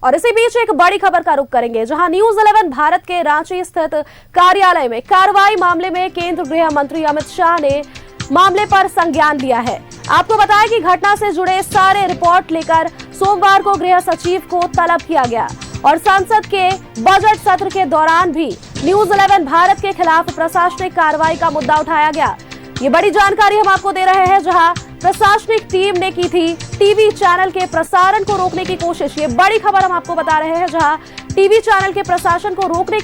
और इसी बीच एक बड़ी खबर का रुख करेंगे, जहां न्यूज 11 भारत के रांची स्थित कार्यालय में कार्रवाई मामले में केंद्र गृह मंत्री अमित शाह ने मामले पर संज्ञान लिया है। आपको बताया कि घटना से जुड़े सारे रिपोर्ट लेकर सोमवार को गृह सचिव को तलब किया गया और संसद के बजट सत्र के दौरान भी न्यूज 11 भारत के खिलाफ प्रशासनिक कार्रवाई का मुद्दा उठाया गया। ये बड़ी जानकारी हम आपको दे रहे हैं, जहां प्रशासनिक टीम ने की थी टीवी चैनल के प्रसारण को रोकने की कोशिश। ये बड़ी खबर हम आपको बता रहे हैं, जहां टीवी चैनल के प्रसारण को रोकने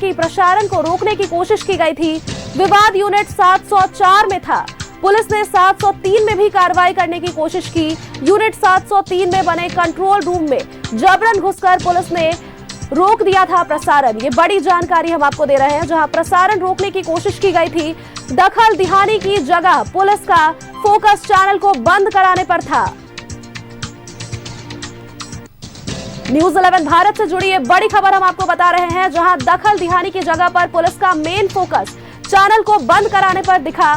की कोशिश की गई थी। विवाद यूनिट 704 में था। पुलिस ने 703 में भी कार्रवाई करने की कोशिश की। यूनिट 703 में बने कंट्रोल रूम में जबरन घुसकर पुलिस ने रोक दिया था प्रसारण। ये बड़ी जानकारी हम आपको दे रहे हैं, जहां प्रसारण रोकने की कोशिश की गई थी। दखल दिहानी की जगह पुलिस का फोकस चैनल को बंद कराने पर था। न्यूज 11 भारत से जुड़ी ये बड़ी खबर हम आपको बता रहे हैं, जहां दखल दिहानी की जगह पर पुलिस का मेन फोकस चैनल को बंद कराने पर दिखा।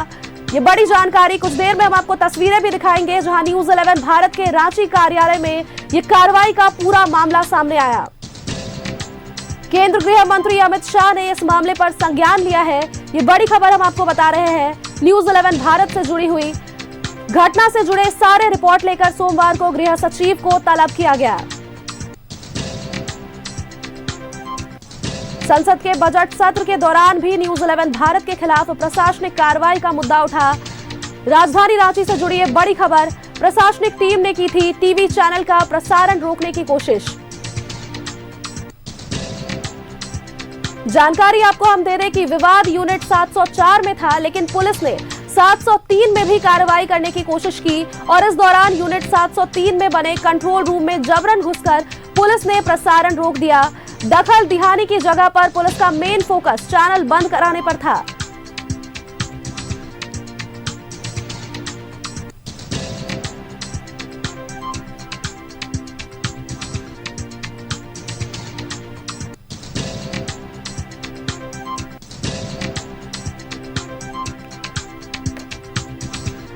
ये बड़ी जानकारी, कुछ देर में हम आपको तस्वीरें भी दिखाएंगे, जहां न्यूज 11 भारत के रांची कार्यालय में ये कार्रवाई का पूरा मामला सामने आया। केंद्र गृह मंत्री अमित शाह ने इस मामले पर संज्ञान लिया है। ये बड़ी खबर हम आपको बता रहे हैं। न्यूज 11 भारत से जुड़ी हुई घटना से जुड़े सारे रिपोर्ट लेकर सोमवार को गृह सचिव को तलब किया गया। संसद के बजट सत्र के दौरान भी न्यूज 11 भारत के खिलाफ प्रशासनिक कार्रवाई का मुद्दा उठा। राजधानी रांची से जुड़ी ये बड़ी खबर, प्रशासनिक टीम ने की थी टीवी चैनल का प्रसारण रोकने की कोशिश। जानकारी आपको हम दे दें कि विवाद यूनिट 704 में था, लेकिन पुलिस ने 703 में भी कार्रवाई करने की कोशिश की और इस दौरान यूनिट 703 में बने कंट्रोल रूम में जबरन घुसकर पुलिस ने प्रसारण रोक दिया। दखल दिहानी की जगह पर पुलिस का मेन फोकस चैनल बंद कराने पर था।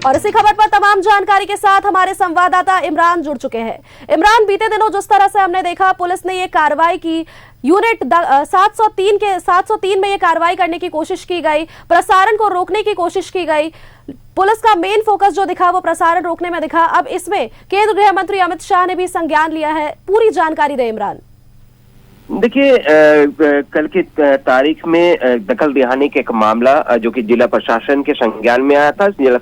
और इसी खबर पर तमाम जानकारी के साथ हमारे संवाददाता इमरान जुड़ चुके हैं। इमरान, बीते दिनों जिस तरह से हमने देखा पुलिस ने ये कार्रवाई की, यूनिट 703 में ये कार्रवाई करने की कोशिश की गई, प्रसारण को रोकने की कोशिश की गई। पुलिस का मेन फोकस जो दिखा वो प्रसारण रोकने में दिखा। अब इसमें केंद्र गृह मंत्री अमित शाह ने भी संज्ञान लिया है। पूरी जानकारी दे इमरान। देखिए, कल की तारीख में दखल दिहानी का एक मामला जो कि जिला प्रशासन के संज्ञान में आया था। जिला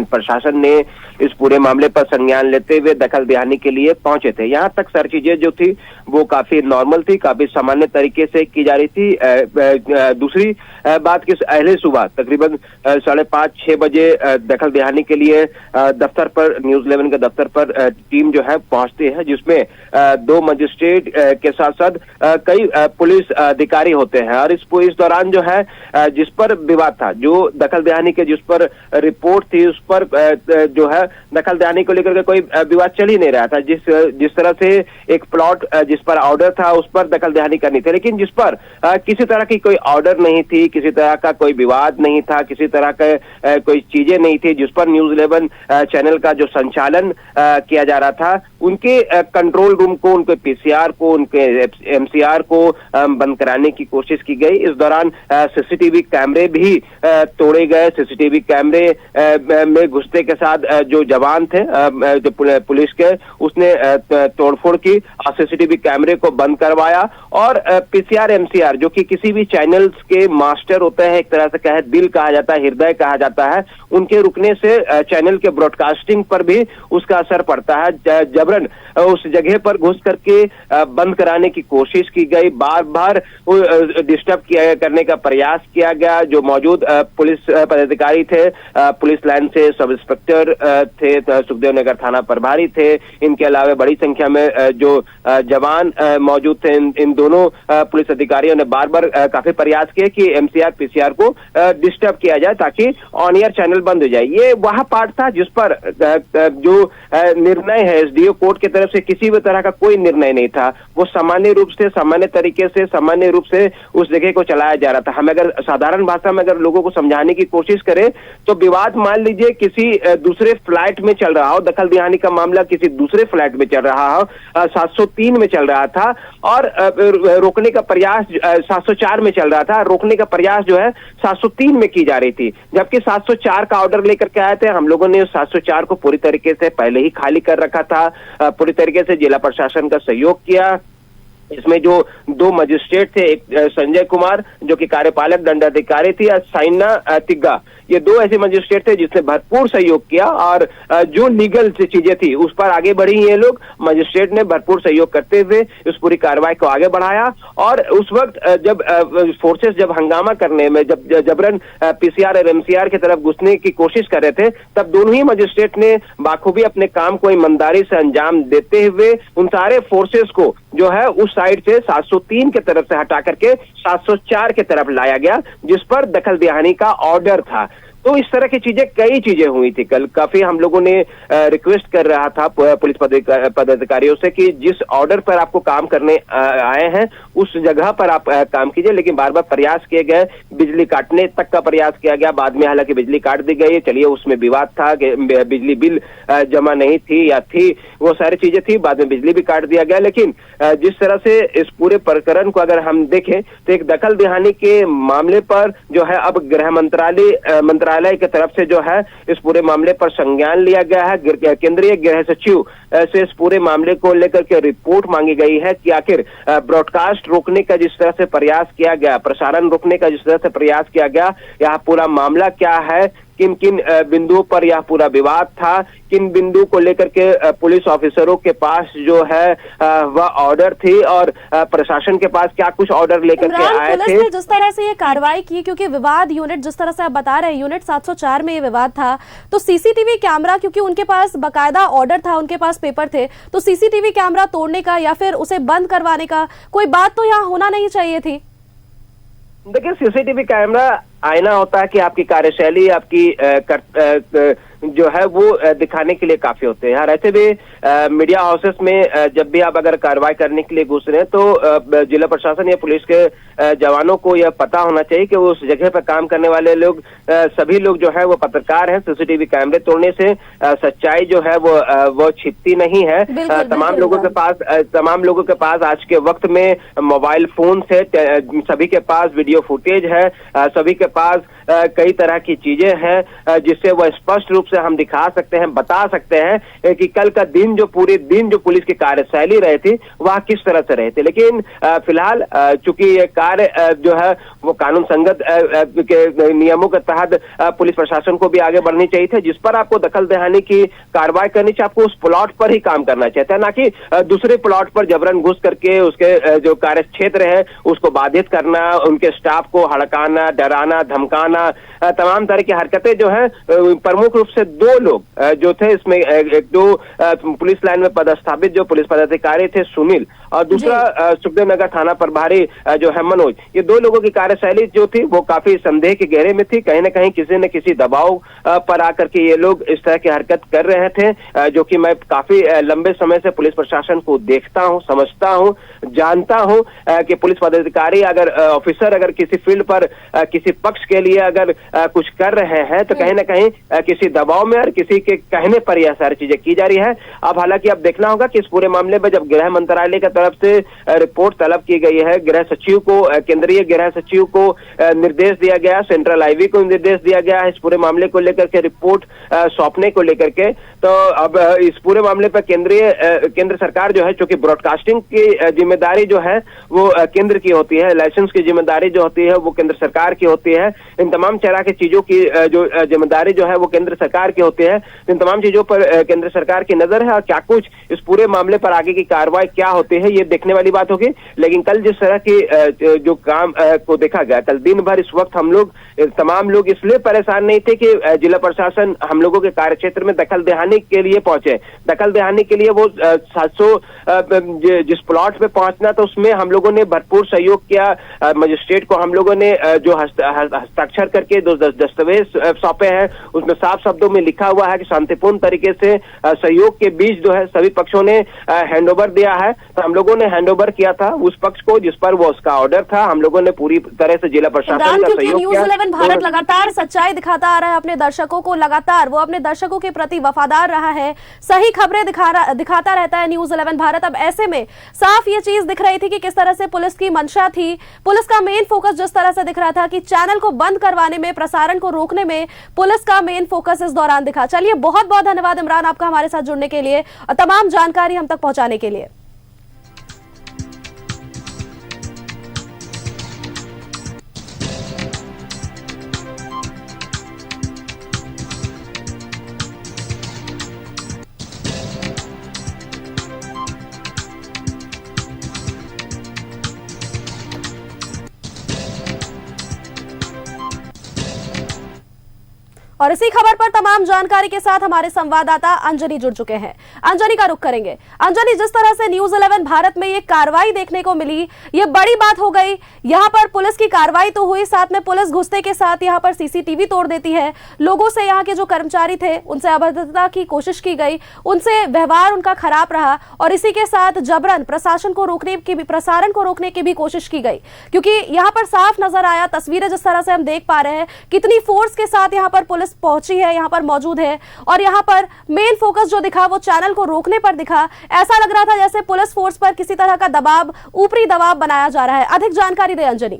प्रशासन ने इस पूरे मामले पर संज्ञान लेते हुए दखल दिहानी के लिए पहुंचे थे। यहाँ तक सारी चीजें जो थी वो काफी नॉर्मल थी, काफी सामान्य तरीके से की जा रही थी। दूसरी बात की अहले सुबह तकरीबन 5:30-6 बजे दखल दिहानी के लिए दफ्तर पर, न्यूज 11 के दफ्तर पर टीम जो है पहुंचती है, जिसमें 2 मजिस्ट्रेट के साथ साथ कई पुलिस अधिकारी होते हैं। और इस दौरान जो है जिस पर विवाद था, जो दखल दिहानी के जिस पर रिपोर्ट थी उस पर जो है दखल दिहानी को लेकर के कोई विवाद चल ही नहीं रहा था। जिस तरह से एक प्लॉट जिस पर ऑर्डर था उस पर दखल दिहानी करनी थी, लेकिन जिस पर किसी तरह की कोई ऑर्डर नहीं थी, किसी तरह का कोई विवाद नहीं था, किसी तरह का कोई चीजें नहीं थी, जिस पर न्यूज 11 चैनल का जो संचालन किया जा रहा था, उनके कंट्रोल रूम को, उनके पीसीआर को, उनके एमसीआर को बंद कराने की कोशिश की गई। इस दौरान सीसीटीवी कैमरे भी तोड़े गए। सीसीटीवी कैमरे में घुसते के साथ जो जवान थे जो पुलिस के, उसने तोड़फोड़ की और सीसीटीवी कैमरे को बंद करवाया। और पीसीआर एमसीआर जो कि किसी भी चैनल्स के मास्टर होते हैं, एक तरह से कहे दिल कहा जाता है, हृदय कहा जाता है, उनके रुकने से चैनल के ब्रॉडकास्टिंग पर भी उसका असर पड़ता है। जबरन उस जगह पर घुस करके बंद कराने की कोशिश की गई, बार बार डिस्टर्ब करने का प्रयास किया गया। जो मौजूद पुलिस पदाधिकारी थे, पुलिस लाइन से सब इंस्पेक्टर थे, सुखदेव नगर थाना प्रभारी थे, इनके अलावा बड़ी संख्या में जो जवान मौजूद थे, इन दोनों पुलिस अधिकारियों ने बार बार काफी प्रयास किए कि एमसीआर पीसीआर को डिस्टर्ब किया जाए ताकि ऑन एयर चैनल बंद हो जाए। ये वह पार्ट था जिस पर जो निर्णय है एसडीओ कोर्ट की तरफ से किसी भी तरह का कोई निर्णय नहीं था। वो सामान्य रूप से, सामान्य तरीके से, सामान्य रूप से उस जगह को चलाया जा रहा था। हम अगर साधारण भाषा में अगर लोगों को समझाने की कोशिश करें तो विवाद मान लीजिए किसी दूसरे फ्लाइट में चल रहा हो, दखल दिहानी का मामला किसी दूसरे फ्लाइट में चल रहा हो, 703 में चल रहा था और रोकने का प्रयास 704 में चल रहा था, रोकने का प्रयास जो है 703 में की जा रही थी, जबकि 704 का ऑर्डर लेकर के आए थे। हम लोगों ने उस 704 को पूरी तरीके से पहले ही खाली कर रखा था, पूरी तरीके से जिला प्रशासन का सहयोग किया। इसमें जो 2 मजिस्ट्रेट थे, एक संजय कुमार जो कि कार्यपालक दंडाधिकारी थी और साइना तिग्गा, ये 2 ऐसे मजिस्ट्रेट थे जिसने भरपूर सहयोग किया और जो लीगल चीजें थी उस पर आगे बढ़ी। ये लोग मजिस्ट्रेट ने भरपूर सहयोग करते हुए इस पूरी कार्रवाई को आगे बढ़ाया और उस वक्त जब फोर्सेस जब हंगामा करने में, जब जबरन पीसीआर और एमसीआर की तरफ घुसने की कोशिश कर रहे थे, तब दोनों ही मजिस्ट्रेट ने बाखूबी अपने काम को ईमानदारी से अंजाम देते हुए उन सारे फोर्सेस को जो है उस साइड से 703 की तरफ से हटा करके 704 की तरफ लाया गया, जिस पर दखल दिहानी का ऑर्डर था। तो इस तरह की चीजें, कई चीजें हुई थी। कल काफी हम लोगों ने रिक्वेस्ट कर रहा था पुलिस पदाधिकारियों से कि जिस ऑर्डर पर आपको काम करने आए हैं उस जगह पर आप काम कीजिए, लेकिन बार बार प्रयास किए गए, बिजली काटने तक का प्रयास किया गया, बाद में हालांकि बिजली काट दी गई। चलिए उसमें विवाद था कि बिजली बिल जमा नहीं थी या थी, वो सारी चीजें थी, बाद में बिजली भी काट दिया गया। लेकिन जिस तरह से इस पूरे प्रकरण को अगर हम देखें तो एक दखल दिहानी के मामले पर जो है अब गृह मंत्रालय की तरफ से जो है इस पूरे मामले पर संज्ञान लिया गया है। केंद्रीय गृह सचिव से इस पूरे मामले को लेकर के रिपोर्ट मांगी गई है कि आखिर ब्रॉडकास्ट रोकने का जिस तरह से प्रयास किया गया, प्रसारण रोकने का जिस तरह से प्रयास किया गया, यह पूरा मामला क्या है, किन किन बिंदुओं पर यह पूरा विवाद था, किन बिंदु को लेकर के पुलिस ऑफिसरों के पास जो है वह ऑर्डर थी और प्रशासन के पास क्या कुछ ऑर्डर लेकर के आए थे। पुलिस ने जिस तरह से ये कार्रवाई की, क्योंकि विवाद यूनिट जिस तरह से आप बता रहे हैं, यूनिट 704 में ये विवाद था, तो सीसीटीवी कैमरा, क्योंकि उनके पास बकायदा ऑर्डर था, उनके पास पेपर थे, तो सीसीटीवी कैमरा तोड़ने का या फिर उसे बंद करवाने का कोई बात तो यहाँ होना नहीं चाहिए थी। देखिए, सीसीटीवी कैमरा आईना होता है कि आपकी कार्यशैली, आपकी जो है वो दिखाने के लिए काफी होते हैं। और ऐसे भी मीडिया हाउसेस में जब भी आप अगर कार्रवाई करने के लिए घुस रहे हैं तो जिला प्रशासन या पुलिस के जवानों को यह पता होना चाहिए कि उस जगह पर काम करने वाले लोग, सभी लोग जो है वो पत्रकार हैं। सीसीटीवी कैमरे तोड़ने से सच्चाई जो है वो छिपती नहीं है। तमाम लोगों के पास आज के वक्त में मोबाइल फोन है, सभी के पास वीडियो फुटेज है, सभी के पास कई तरह की चीजें हैं जिससे वह स्पष्ट रूप से हम दिखा सकते हैं, बता सकते हैं कि कल का दिन, जो पूरे दिन जो पुलिस की कार्यशैली रही थी वह किस तरह से रहे थे। लेकिन फिलहाल चूंकि ये कार्य जो है वो कानून संगत के नियमों के तहत पुलिस प्रशासन को भी आगे बढ़नी चाहिए थे। जिस पर आपको दखल दिहानी की कार्रवाई करनी चाहिए, आपको उस प्लॉट पर ही काम करना चाहिए, ना कि दूसरे प्लॉट पर जबरन घुस करके उसके जो कार्य क्षेत्र है उसको बाधित करना, उनके स्टाफ को हड़काना, डराना, धमकाना, तमाम तरह की हरकतें जो है। प्रमुख रूप से 2 लोग जो थे इसमें, एक 2 पुलिस लाइन में पदस्थापित जो पुलिस पदाधिकारी थे, सुनील, और दूसरा सुखदेव नगर थाना प्रभारी जो है मनोज, ये 2 लोगों की कार्यशैली जो थी वो काफी संदेह के घेरे में थी। कहीं ना कहीं किसी न किसी दबाव पर आकर के ये लोग इस तरह की हरकत कर रहे थे, जो कि मैं काफी लंबे समय से पुलिस प्रशासन को देखता हूं, समझता हूं, जानता हूं कि पुलिस पदाधिकारी अगर ऑफिसर अगर किसी फील्ड पर किसी पक्ष के लिए अगर कुछ कर रहे हैं तो कहीं ना कहीं किसी दबाव में और किसी के कहने पर यह सारी चीजें की जा रही है। अब हालांकि अब देखना होगा कि इस पूरे मामले में जब गृह मंत्रालय की तरफ से रिपोर्ट तलब की गई है, गृह सचिव को, केंद्रीय गृह सचिव को निर्देश दिया गया, सेंट्रल आईवी को निर्देश दिया गया है इस पूरे मामले को लेकर के रिपोर्ट सौंपने को लेकर के, तो अब इस पूरे मामले पर केंद्र सरकार जो है, चूंकि ब्रॉडकास्टिंग की जिम्मेदारी जो है वो केंद्र की होती है, लाइसेंस की जिम्मेदारी जो होती है वो केंद्र सरकार की होती है, इन तमाम तरह की चीजों की जो जिम्मेदारी जो है वो केंद्र सरकार की होती है। इन तमाम चीजों पर केंद्र सरकार की नजर है और क्या कुछ इस पूरे मामले पर आगे की कार्रवाई क्या होती है है ये देखने वाली बात होगी। लेकिन कल जिस तरह के जो काम को देखा गया, कल दिन भर इस वक्त हम लोग तमाम लोग इसलिए परेशान नहीं थे कि जिला प्रशासन हम लोगों के कार्य क्षेत्र में दखल देहानी के लिए पहुंचे। दखल देहानी के लिए वो 700 जिस प्लॉट पे पहुंचना था उसमें हम लोगों ने भरपूर सहयोग किया। मजिस्ट्रेट को हम लोगों ने जो हस्ताक्षर करके जो दस्तावेज सौंपे हैं उसमें साफ शब्दों में लिखा हुआ है कि शांतिपूर्ण तरीके से सहयोग के बीच जो है सभी पक्षों ने हैंडओवर दिया है। तो हम लोगों ने हैंडओवर किया था उस पक्ष को जिस पर वो उसका ऑर्डर था। हम लोगों ने पूरी तरह से जिला प्रशासन का सहयोग न्यूज़ 11 भारत लगातार सच्चाई दिखाता आ रहा है अपने दर्शकों को, लगातार वो अपने दर्शकों के प्रति वफादार रहा है, सही खबरें दिखाता रहता है न्यूज़ 11 भारत। अब ऐसे में साफ ये चीज दिख रही थी कि किस तरह से पुलिस की मंशा थी, पुलिस का मेन फोकस जिस तरह से दिख रहा था कि चैनल को बंद करवाने में, प्रसारण को रोकने में पुलिस का मेन फोकस इस दौरान दिखा। चलिए बहुत बहुत धन्यवाद इमरान आपका हमारे साथ जुड़ने के लिए और तमाम जानकारी हम तक पहुंचाने के लिए। और इसी खबर पर तमाम जानकारी के साथ हमारे संवाददाता अंजनी जुड़ चुके हैं। अंजनी का रुख करेंगे। अंजनी, जिस तरह से न्यूज़ 11 भारत में ये कार्रवाई देखने को मिली, ये बड़ी बात हो गई। यहाँ पर पुलिस की कार्रवाई तो हुई, साथ में पुलिस घुसते के साथ यहाँ पर सीसीटीवी तोड़ देती है। लोगों से, यहाँ के जो कर्मचारी थे उनसे अभद्रता की कोशिश की गई, उनसे व्यवहार उनका खराब रहा और इसी के साथ जबरन प्रशासन को रोकने की भी, प्रसारण को रोकने की भी कोशिश की गई। क्योंकि यहाँ पर साफ नजर आया, तस्वीरें जिस तरह से हम देख पा रहे हैं, कितनी फोर्स के साथ यहाँ पर पुलिस पहुंची है, यहाँ पर मौजूद है और यहाँ पर मेन फोकस जो दिखा वो चैनल को रोकने पर दिखा। ऐसा लग रहा था जैसे पुलिस फोर्स पर किसी तरह का दबाव, ऊपरी दबाव बनाया जा रहा है। अधिक जानकारी दे अंजनी।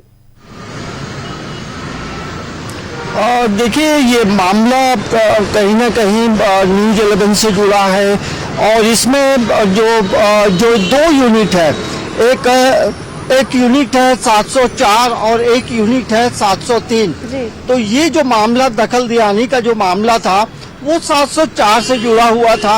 देखिए, ये मामला कहीं ना कहीं न्यूज़ 11 से जुड़ा है और इसमें जो दो यूनिट है, एक यूनिट है 704 और एक यूनिट है 703। तो ये जो मामला दखल दियानी का जो मामला था वो 704 से जुड़ा हुआ था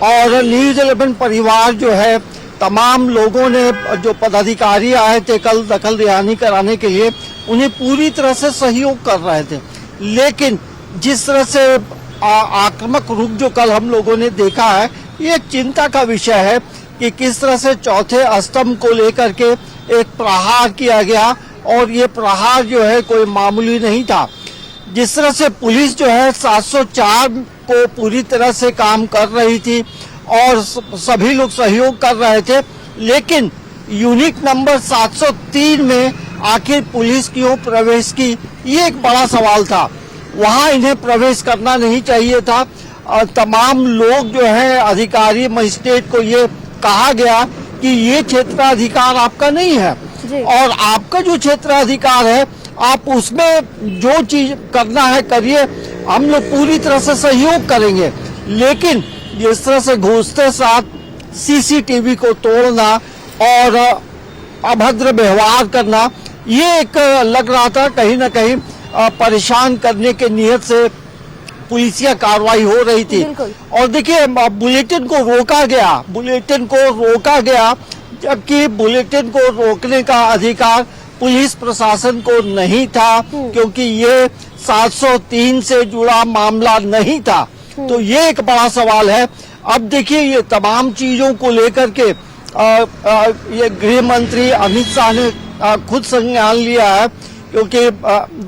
और न्यूज़ 11 परिवार जो है, तमाम लोगों ने, जो पदाधिकारी आए थे कल दखल दियानी कराने के लिए, उन्हें पूरी तरह से सहयोग कर रहे थे। लेकिन जिस तरह से आक्रामक रुख जो कल हम लोगों ने देखा है, ये एक चिंता का विषय है कि किस तरह से चौथे स्तंभ को लेकर के एक प्रहार किया गया और ये प्रहार जो है कोई मामूली नहीं था। जिस तरह से पुलिस जो है 704 को पूरी तरह से काम कर रही थी और सभी लोग सहयोग कर रहे थे, लेकिन यूनिट नंबर 703 में आखिर पुलिस क्यों प्रवेश की, ये एक बड़ा सवाल था। वहां इन्हें प्रवेश करना नहीं चाहिए था। तमाम लोग जो है, अधिकारी, मजिस्ट्रेट को ये कहा गया कि ये क्षेत्राधिकार आपका नहीं है और आपका जो क्षेत्राधिकार है आप उसमें जो चीज करना है करिए, हम लोग पूरी तरह से सहयोग करेंगे। लेकिन जिस तरह से घुसते साथ सीसीटीवी को तोड़ना और अभद्र व्यवहार करना, ये एक लग रहा था कहीं ना कहीं परेशान करने के नियत से पुलिसिया कार्रवाई हो रही थी। और देखिए, बुलेटिन को रोका गया जबकि बुलेटिन को रोकने का अधिकार पुलिस प्रशासन को नहीं था, क्योंकि ये 703 से जुड़ा मामला नहीं था। तो ये एक बड़ा सवाल है। अब देखिए, ये तमाम चीजों को लेकर के ये गृह मंत्री अमित शाह ने खुद संज्ञान लिया है, क्योंकि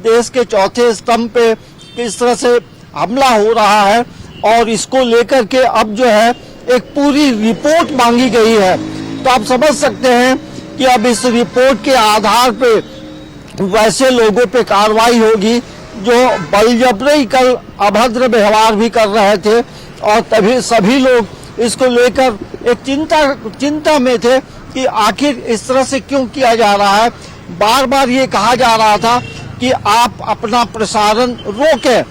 देश के चौथे स्तंभ पे किस तरह से हमला हो रहा है और इसको लेकर के अब जो है एक पूरी रिपोर्ट मांगी गई है। तो आप समझ सकते हैं कि अब इस रिपोर्ट के आधार पे वैसे लोगों पे कार्रवाई होगी जो बलजबरी कल अभद्र व्यवहार भी कर रहे थे और तभी सभी लोग इसको लेकर एक चिंता में थे कि आखिर इस तरह से क्यों किया जा रहा है। बार बार ये कहा जा रहा था कि आप अपना प्रसारण रोकें।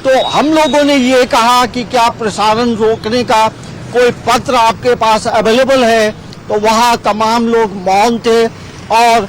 तो हम लोगों ने ये कहा कि क्या प्रसारण रोकने का कोई पत्र आपके पास अवेलेबल है, तो वहाँ तमाम लोग मौन थे और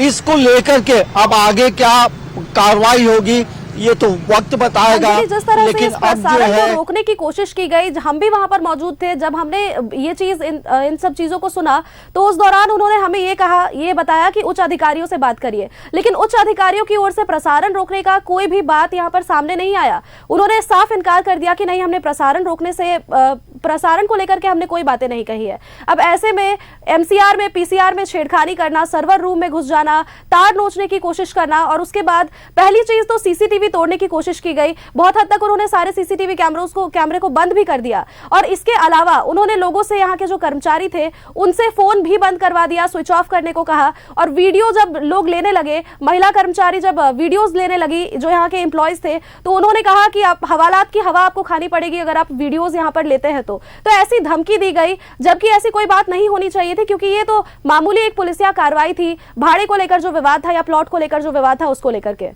इसको लेकर के अब आगे क्या कार्रवाई होगी ये तो वक्त बताएगा। जिस तरह से लेकिन इस अब जो प्रसारण को है रोकने की कोशिश की गई, हम भी वहां पर मौजूद थे जब हमने ये चीज इन सब चीजों को सुना, तो उस दौरान उन्होंने हमें ये बताया कि उच्च अधिकारियों से बात करिए, लेकिन उच्च अधिकारियों की ओर से प्रसारण रोकने का कोई भी बात यहाँ पर सामने नहीं आया। उन्होंने साफ इनकार कर दिया कि नहीं, हमने प्रसारण रोकने से प्रसारण को लेकर के हमने कोई बातें नहीं कही है। अब ऐसे में एमसीआर में, पीसीआर में छेड़खानी करना, सर्वर रूम में घुस जाना, तार नोचने की कोशिश करना, और उसके बाद पहली चीज तो सीसीटीवी तोड़ने की कोशिश की गई। बहुत हद तक उन्होंने सारे सीसीटीवी कैमरे को बंद भी कर दिया, और इसके अलावा उन्होंने लोगों से, यहाँ के जो कर्मचारी थे उनसे फोन भी बंद करवा दिया, स्विच ऑफ करने को कहा। और वीडियो जब लोग लेने लगे, महिला कर्मचारी जब वीडियोस लेने लगी, जो यहाँ के एम्प्लॉयज थे, तो उन्होंने कहा कि आप हवालात की हवा आपको खानी पड़ेगी अगर आप वीडियोस यहाँ पर लेते हैं तो ऐसी धमकी दी गई, जबकि ऐसी कोई बात नहीं होनी चाहिए थी, क्योंकि ये तो मामूली एक पुलिसिया कार्रवाई थी, भाड़े को लेकर जो विवाद था या प्लॉट को लेकर जो विवाद था उसको लेकर के।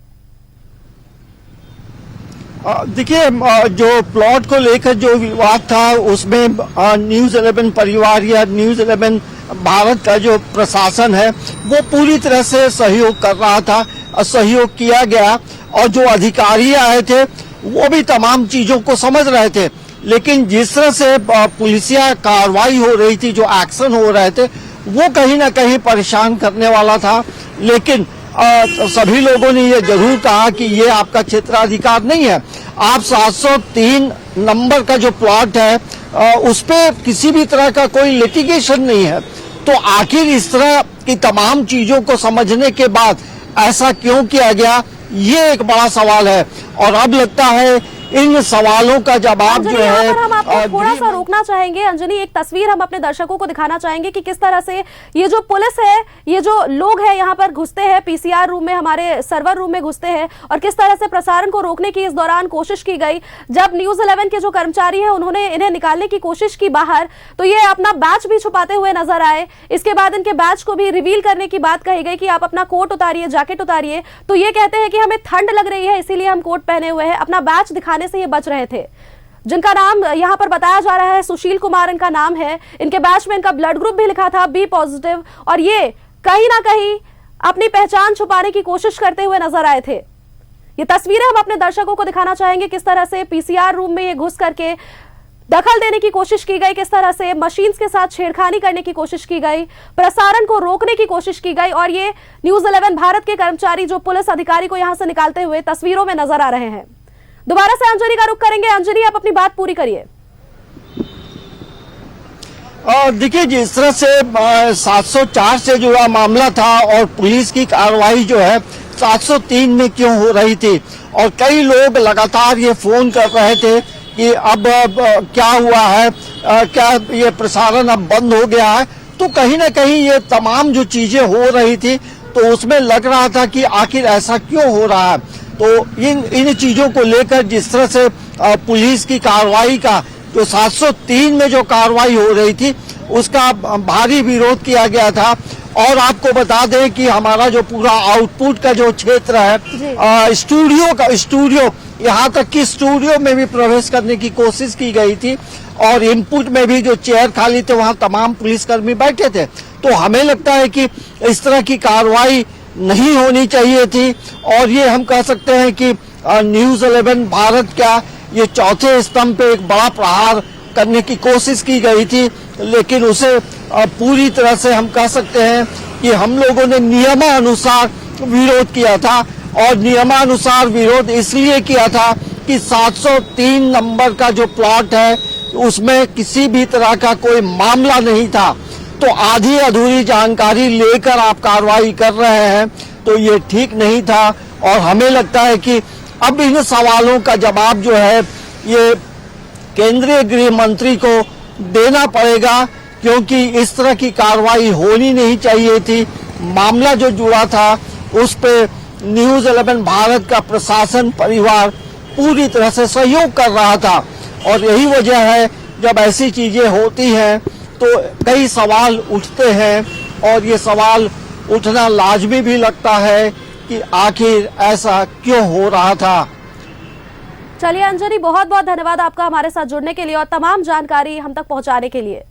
देखिए, जो प्लॉट को लेकर जो विवाद था उसमें न्यूज़ 11 परिवार या न्यूज़ 11 भारत का जो प्रशासन है वो पूरी तरह से सहयोग कर रहा था, सहयोग किया गया, और जो अधिकारी आए थे वो भी तमाम चीजों को समझ रहे थे। लेकिन जिस तरह से पुलिसिया कार्रवाई हो रही थी, जो एक्शन हो रहे थे, वो कहीं ना कहीं परेशान करने वाला था। लेकिन सभी लोगों ने ये जरूर कहा कि ये आपका क्षेत्राधिकार नहीं है, आप 703 नंबर का जो प्लॉट है उस पे किसी भी तरह का कोई लिटिगेशन नहीं है। तो आखिर इस तरह की तमाम चीजों को समझने के बाद ऐसा क्यों किया गया, ये एक बड़ा सवाल है। और अब लगता है इन सवालों का जवाब जो है, हम आपको थोड़ा सा रोकना चाहेंगे अंजनी, एक तस्वीर हम अपने दर्शकों को दिखाना चाहेंगे कि किस तरह से ये जो पुलिस है, ये जो लोग हैं यहाँ पर घुसते हैं, पीसीआर रूम में, हमारे सर्वर रूम में घुसते हैं, और किस तरह से प्रसारण को रोकने की इस दौरान कोशिश की गई। जब न्यूज़ 11 के जो कर्मचारी हैं उन्होंने इन्हें निकालने की कोशिश की बाहर, तो ये अपना बैच भी छुपाते हुए नजर आए। इसके बाद इनके बैच को भी रिवील करने की बात कही गई कि आप अपना कोट उतारिए, जैकेट उतारिए, तो ये कहते हैं कि हमें ठंड लग रही है इसीलिए हम कोट पहने हुए हैं। अपना बैच दिखाने से ये बच रहे थे, जिनका नाम यहां पर बताया जा रहा है सुशील कुमार इनका नाम है। इनके बैच में इनका ब्लड ग्रुप भी लिखा था बी पॉजिटिव, और ये कहीं ना कहीं अपनी पहचान छुपाने की कोशिश करते हुए नजर आए थे। ये तस्वीरें हम अपने दर्शकों को दिखाना चाहेंगे, किस तरह से पीसीआर रूम में ये घुस करके दखल देने की कोशिश की गई, किस तरह से मशीन्स के साथ छेड़खानी करने की कोशिश की गई, प्रसारण को रोकने की कोशिश की गई, और ये न्यूज़ 11 भारत के कर्मचारी जो पुलिस अधिकारी को यहां से निकालते हुए तस्वीरों में नजर आ रहे हैं। दोबारा से अंजनी का रुख करेंगे। अंजनी, आप अपनी बात पूरी करिए। देखिए, जिस तरह से 704 से जुड़ा मामला था और पुलिस की कार्रवाई जो है 703 में क्यों हो रही थी, और कई लोग लगातार ये फोन कर रहे थे कि अब क्या हुआ है, क्या ये प्रसारण अब बंद हो गया है, तो कहीं ना कहीं ये तमाम जो चीजें हो रही थी तो उसमें लग रहा था कि आखिर ऐसा क्यों हो रहा है। तो इन चीजों को लेकर जिस तरह से पुलिस की कार्रवाई का जो 703 में जो कार्रवाई हो रही थी उसका भारी विरोध किया गया था। और आपको बता दें कि हमारा जो पूरा आउटपुट का जो क्षेत्र है, स्टूडियो यहाँ तक कि स्टूडियो में भी प्रवेश करने की कोशिश की गई थी, और इनपुट में भी जो चेयर खाली थे वहाँ तमाम पुलिसकर्मी बैठे थे। तो हमें लगता है कि इस तरह की कार्रवाई नहीं होनी चाहिए थी, और ये हम कह सकते हैं कि न्यूज़ 11 भारत का ये चौथे स्तंभ पे एक बड़ा प्रहार करने की कोशिश की गई थी, लेकिन उसे पूरी तरह से हम कह सकते हैं कि हम लोगों ने नियमानुसार विरोध किया था। और नियमानुसार विरोध इसलिए किया था कि 703 नंबर का जो प्लॉट है उसमें किसी भी तरह का कोई मामला नहीं था। तो आधी अधूरी जानकारी लेकर आप कार्रवाई कर रहे हैं तो ये ठीक नहीं था। और हमें लगता है कि अब इन सवालों का जवाब जो है ये केंद्रीय गृह मंत्री को देना पड़ेगा, क्योंकि इस तरह की कार्रवाई होनी नहीं चाहिए थी। मामला जो जुड़ा था उस पे न्यूज़ 11 भारत का प्रशासन परिवार पूरी तरह से सहयोग कर रहा था, और यही वजह है जब ऐसी चीजें होती हैं तो कई सवाल उठते हैं, और ये सवाल उठना लाजमी भी लगता है कि आखिर ऐसा क्यों हो रहा था। चलिए अंजनी, बहुत बहुत धन्यवाद आपका हमारे साथ जुड़ने के लिए और तमाम जानकारी हम तक पहुंचाने के लिए।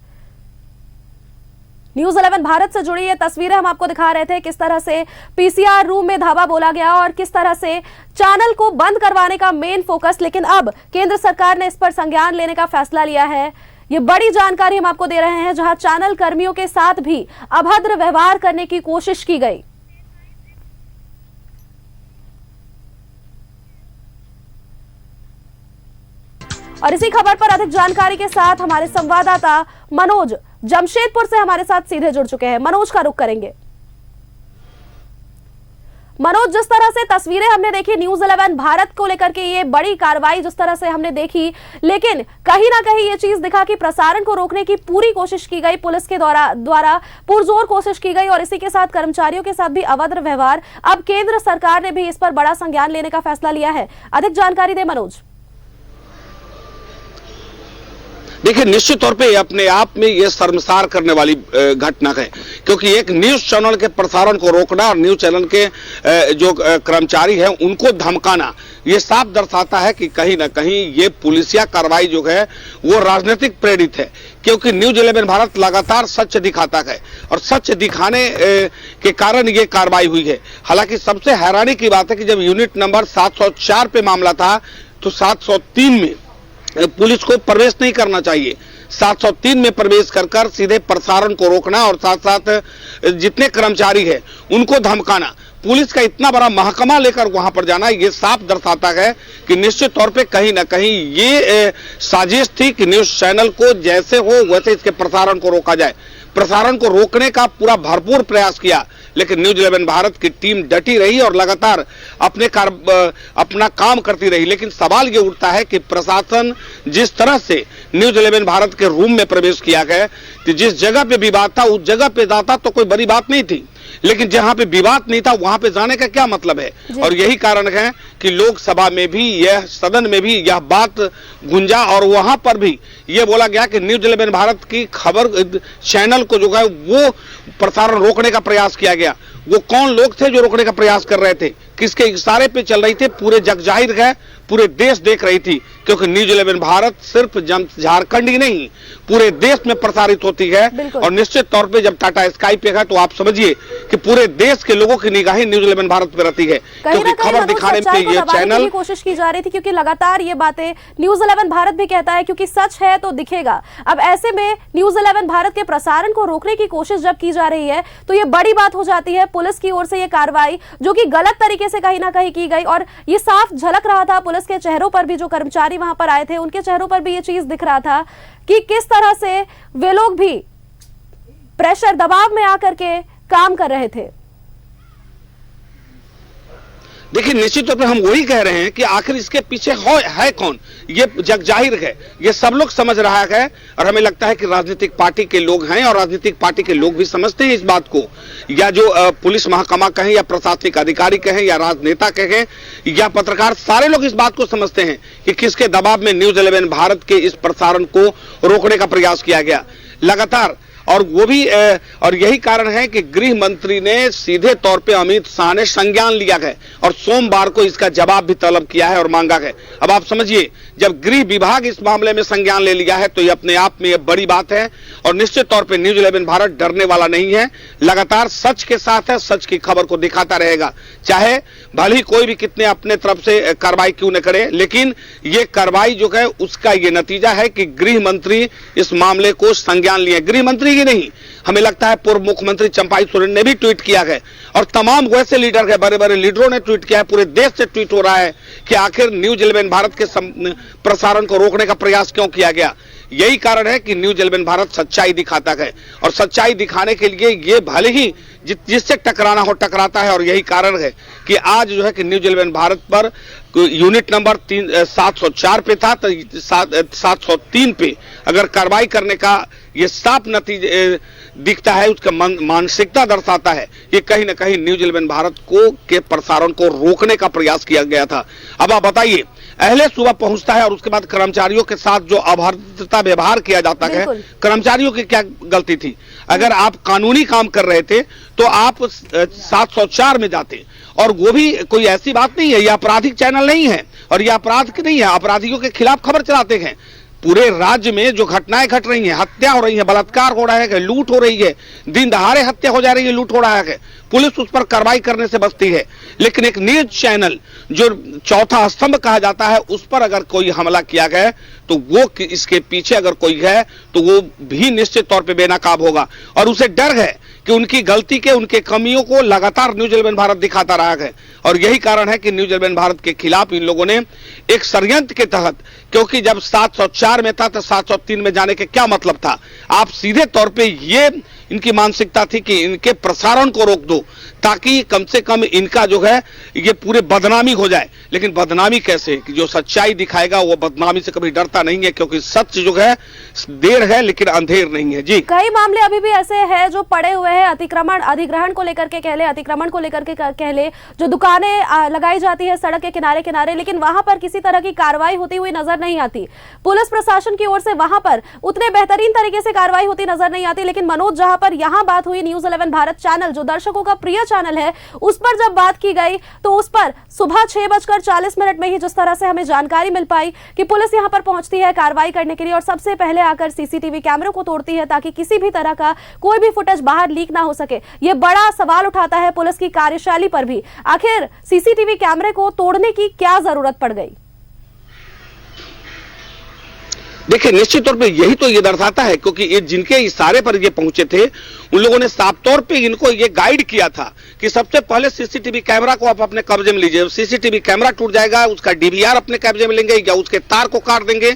न्यूज 11 भारत से जुड़ी ये तस्वीरें हम आपको दिखा रहे थे, किस तरह से पीसीआर रूम में धावा बोला गया और किस तरह से चैनल को बंद करवाने का मेन फोकस, लेकिन अब केंद्र सरकार ने इस पर संज्ञान लेने का फैसला लिया है। ये बड़ी जानकारी हम आपको दे रहे हैं, जहां चैनल कर्मियों के साथ भी अभद्र व्यवहार करने की कोशिश की गई। और इसी खबर पर अधिक जानकारी के साथ हमारे संवाददाता मनोज जमशेदपुर से हमारे साथ सीधे जुड़ चुके हैं। मनोज का रुख करेंगे। मनोज, जिस तरह से तस्वीरें हमने देखी न्यूज 11 भारत को लेकर के, ये बड़ी कार्रवाई जिस तरह से हमने देखी, लेकिन कहीं ना कहीं ये चीज दिखा कि प्रसारण को रोकने की पूरी कोशिश की गई, पुलिस के द्वारा पुरजोर कोशिश की गई और इसी के साथ कर्मचारियों के साथ भी अभद्र व्यवहार। अब केंद्र सरकार ने भी इस पर बड़ा संज्ञान लेने का फैसला लिया है। अधिक जानकारी दे मनोज। देखिए, निश्चित तौर पे अपने आप में ये शर्मसार करने वाली घटना है, क्योंकि एक न्यूज चैनल के प्रसारण को रोकना और न्यूज चैनल के जो कर्मचारी हैं उनको धमकाना, ये साफ दर्शाता है कि कहीं ना कहीं ये पुलिसिया कार्रवाई जो है वो राजनीतिक प्रेरित है। क्योंकि न्यूज 11 भारत लगातार सच दिखाता है और सच दिखाने के कारण ये कार्रवाई हुई है। हालांकि सबसे हैरानी की बात है कि जब यूनिट नंबर 704 पे मामला था तो 703 में पुलिस को प्रवेश नहीं करना चाहिए। 703 में प्रवेश कर सीधे प्रसारण को रोकना और साथ साथ जितने कर्मचारी हैं उनको धमकाना, पुलिस का इतना बड़ा महकमा लेकर वहां पर जाना, ये साफ दर्शाता है कि निश्चित तौर पे कहीं ना कहीं ये साजिश थी कि न्यूज चैनल को जैसे हो वैसे इसके प्रसारण को रोका जाए। प्रसारण को रोकने का पूरा भरपूर प्रयास किया, लेकिन न्यूज 11 भारत की टीम डटी रही और लगातार अपना काम करती रही। लेकिन सवाल ये उठता है कि प्रशासन जिस तरह से न्यूज 11 भारत के रूम में प्रवेश किया गया, कि जिस जगह पे विवाद था उस जगह पे जाता तो कोई बड़ी बात नहीं थी, लेकिन जहां पे विवाद नहीं था वहां पे जाने का क्या मतलब है। और यही कारण है कि लोकसभा में भी यह, सदन में भी यह बात गुंजा और वहां पर भी यह बोला गया कि न्यूज 11 भारत की खबर चैनल को जो है वो प्रसारण रोकने का प्रयास किया गया। वो कौन लोग थे जो रोकने का प्रयास कर रहे थे, किसके इशारे पे चल रही थे, पूरे जग जाहिर है, पूरे देश देख रही थी। क्योंकि न्यूज 11 भारत सिर्फ झारखंड ही नहीं पूरे देश में प्रसारित होती है और निश्चित तौर पे जब टाटा स्काई पे है तो आप समझिए कि पूरे देश के लोगों की निगाहें न्यूज 11 भारत पे रहती है, क्योंकि खबर दिखाने में ये चैनल की कोशिश की जा रही थी। क्योंकि लगातार ये बातें न्यूज 11 भारत भी कहता है, क्योंकि सच है तो दिखेगा। अब ऐसे में न्यूज 11 भारत के प्रसारण को रोकने की कोशिश जब की जा रही है तो ये बड़ी बात हो जाती है। पुलिस की ओर से ये कार्रवाई जो कि गलत तरीके से कहीं ना कहीं की गई और ये साफ झलक रहा था पुलिस के चेहरों पर भी, जो कर्मचारी वहां पर आए थे उनके चेहरों पर भी ये चीज दिख रहा था कि किस तरह से वे लोग भी प्रेशर, दबाव में आकर के काम कर रहे थे। देखिए, निश्चित तौर पे हम वही कह रहे हैं कि आखिर इसके पीछे है कौन, ये जग जाहिर है, ये सब लोग समझ रहा है और हमें लगता है कि राजनीतिक पार्टी के लोग हैं और राजनीतिक पार्टी के लोग भी समझते हैं इस बात को, या जो पुलिस महकमा कहें या प्रशासनिक अधिकारी कहें या राजनेता कहें या पत्रकार, सारे लोग इस बात को समझते हैं कि किसके दबाव में न्यूज 11 भारत के इस प्रसारण को रोकने का प्रयास किया गया लगातार। और वो भी और यही कारण है कि गृह मंत्री ने सीधे तौर पे अमित शाह ने संज्ञान लिया है और सोमवार को इसका जवाब भी तलब किया है और मांगा है। अब आप समझिए, जब गृह विभाग इस मामले में संज्ञान ले लिया है तो ये अपने आप में ये बड़ी बात है और निश्चित तौर पे न्यूज 11 भारत डरने वाला नहीं है, लगातार सच के साथ है, सच की खबर को दिखाता रहेगा, चाहे भले ही कोई भी कितने अपने तरफ से कार्रवाई क्यों न करे। लेकिन ये कार्रवाई जो है उसका ये नतीजा है कि गृह मंत्री इस मामले को संज्ञान लिए। गृह मंत्री ही नहीं, हमें लगता है पूर्व मुख्यमंत्री चंपाई सोरेन ने भी ट्वीट किया है और तमाम वैसे लीडर है, बड़े बड़े लीडरों ने ट्वीट किया है, पूरे देश से ट्वीट हो रहा है कि आखिर न्यूज 11 भारत के प्रसारण को रोकने का प्रयास क्यों किया गया। यही कारण है कि न्यूज 11 भारत सच्चाई दिखाता है और सच्चाई दिखाने के लिए ये भले ही जिससे टकराना हो टकराता है। और यही कारण है कि आज जो है कि news 11 Bharat per unit number 704 पे था तो 703 पे अगर कार्रवाई करने का ये साफ नतीजे दिखता है, उसका मानसिकता दर्शाता है कि कहीं ना कहीं न्यूज 11 भारत को के प्रसारण को रोकने का प्रयास किया गया था। अब आप बताइए, अहले सुबह पहुंचता है और उसके बाद कर्मचारियों के साथ जो अभद्रता व्यवहार किया जाता है, कर्मचारियों की क्या गलती थी? अगर आप कानूनी काम कर रहे थे तो आप 704 में जाते, और वो भी कोई ऐसी बात नहीं है, यह आपराधिक चैनल नहीं है और यह अपराध नहीं है, अपराधियों के खिलाफ खबर चलाते हैं। पूरे राज्य में जो घटनाएं घट रही हैं, हत्या हो रही है, बलात्कार हो रहा है, लूट हो रही है, दिन दहाड़े हत्या हो जा रही है, लूट हो रहा है, पुलिस उस पर कार्रवाई करने से बचती है। लेकिन एक न्यूज चैनल जो चौथा स्तंभ कहा जाता है, उस पर अगर कोई हमला किया गया तो वो इसके पीछे अगर कोई है तो वो भी निश्चित तौर पे बेनकाब होगा। और उसे डर है कि उनकी गलती के, उनके कमियों को लगातार न्यूज 11 भारत दिखाता रहा है। और यही कारण है कि न्यूज 11 भारत के खिलाफ इन लोगों ने एक षड्यंत्र के तहत, क्योंकि जब 704 में था तो 703 में जाने के क्या मतलब था। आप सीधे तौर पे ये इनकी मानसिकता थी कि इनके प्रसारण को रोक दो ताकि कम से कम इनका जो है ये पूरे बदनामी हो जाए। लेकिन बदनामी कैसे, कि जो सच्चाई दिखाएगा वो बदनामी से कभी डरता नहीं है, क्योंकि सच जो है देर है लेकिन अंधेर नहीं है। जी, कई मामले अभी भी ऐसे हैं जो पड़े हुए हैं, अधिग्रहण को लेकर के कह ले, अतिक्रमण को लेकर के कह ले, जो दुकानें लगाई जाती है सड़क के किनारे किनारे, लेकिन वहां पर किसी तरह की कार्रवाई होती हुई नजर नहीं आती। पुलिस प्रशासन की ओर से वहां पर उतने बेहतरीन तरीके से कार्रवाई होती नजर नहीं आती। लेकिन मनोज, जहां पर यहां बात हुई न्यूज 11 भारत चैनल, जो दर्शकों का प्रिय चैनल है, उस पर जब बात की गई तो उस पर सुबह 6:40 में ही जिस तरह से हमें जानकारी मिल पाई कि पुलिस यहां पर पहुंचती है कार्रवाई करने के लिए और सबसे पहले आकर सीसीटीवी कैमरों को तोड़ती है ताकि किसी भी तरह का कोई भी फुटेज बाहर लीक ना हो सके। यह बड़ा सवाल उठाता है पुलिस की कार्यशैली पर भी। आखिर सीसीटीवी कैमरे को तोड़ने की क्या जरूरत पड़ गई? देखिए, निश्चित तौर पे यही तो ये दर्शाता है, क्योंकि ये जिनके इशारे पर ये पहुंचे थे उन लोगों ने साफ तौर पे इनको ये गाइड किया था कि सबसे पहले सीसीटीवी कैमरा को आप अपने कब्जे में लीजिए। सीसीटीवी कैमरा टूट जाएगा, उसका डीवीआर अपने कब्जे में लेंगे या उसके तार को काट देंगे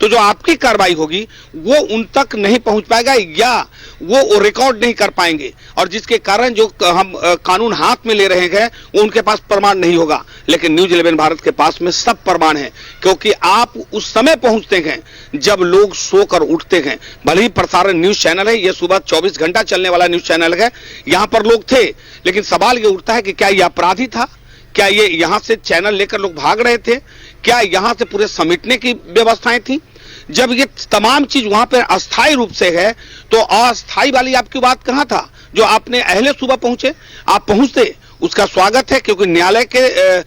तो जो आपकी कार्रवाई होगी वो उन तक नहीं पहुंच पाएगा या वो रिकॉर्ड नहीं कर पाएंगे, और जिसके कारण जो हम कानून हाथ में ले रहे हैं वो उनके पास प्रमाण नहीं होगा। लेकिन न्यूज 11 भारत के पास में सब प्रमाण है, क्योंकि आप उस समय पहुंचते हैं जब लोग सोकर उठते हैं। भले ही प्रसारण न्यूज चैनल है, यह सुबह 24 घंटा चलने वाला न्यूज चैनल है, यहां पर लोग थे, लेकिन सवाल ये उठता है कि क्या ये अपराधी था? क्या ये यहां से चैनल लेकर लोग भाग रहे थे? क्या यहां से पूरे समेटने की व्यवस्थाएं थी? जब ये तमाम चीज वहां पर अस्थायी रूप से है तो अस्थायी वाली आपकी बात कहां था जो आपने अहले सुबह पहुंचे? आप पहुंचते, उसका स्वागत है, क्योंकि न्यायालय के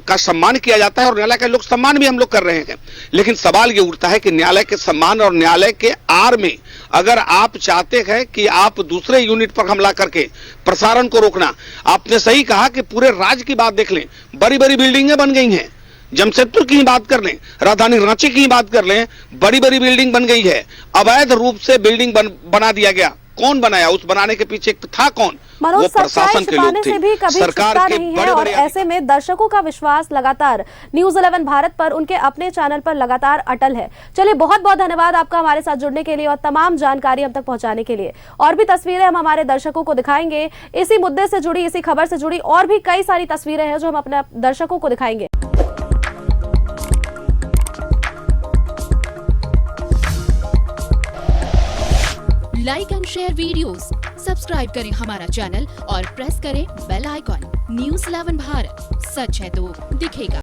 का सम्मान किया जाता है और न्यायालय के लोग सम्मान भी हम लोग कर रहे हैं। लेकिन सवाल ये उठता है कि न्यायालय के सम्मान और न्यायालय के आड़ में अगर आप चाहते हैं कि आप दूसरे यूनिट पर हमला करके प्रसारण को रोकना, आपने सही कहा कि पूरे राज्य की बात देख लें, बड़ी बड़ी बिल्डिंगें बन गई हैं। जमशेदपुर की ही बात कर लें, राजधानी रांची की ही बात कर लें, बड़ी बड़ी बिल्डिंग बन गई है, अवैध रूप से बिल्डिंग बना दिया गया। कौन बनाया? उस बनाने के पीछे था कौन? वो प्रशासन के लोग थे, सरकार के बड़े और ऐसे में दर्शकों का विश्वास लगातार न्यूज 11 भारत पर, उनके अपने चैनल पर लगातार अटल है। चलिए, बहुत बहुत धन्यवाद आपका हमारे साथ जुड़ने के लिए और तमाम जानकारी हम तक पहुंचाने के लिए। और भी तस्वीरें हम हमारे दर्शकों को दिखाएंगे, इसी मुद्दे से जुड़ी, इसी खबर से जुड़ी और भी कई सारी तस्वीरें हैं जो हम अपने दर्शकों को दिखाएंगे। Like and share videos, subscribe करें हमारा चैनल और प्रेस करें बेल आइकॉन। न्यूज़ 11 भारत, सच है तो दिखेगा।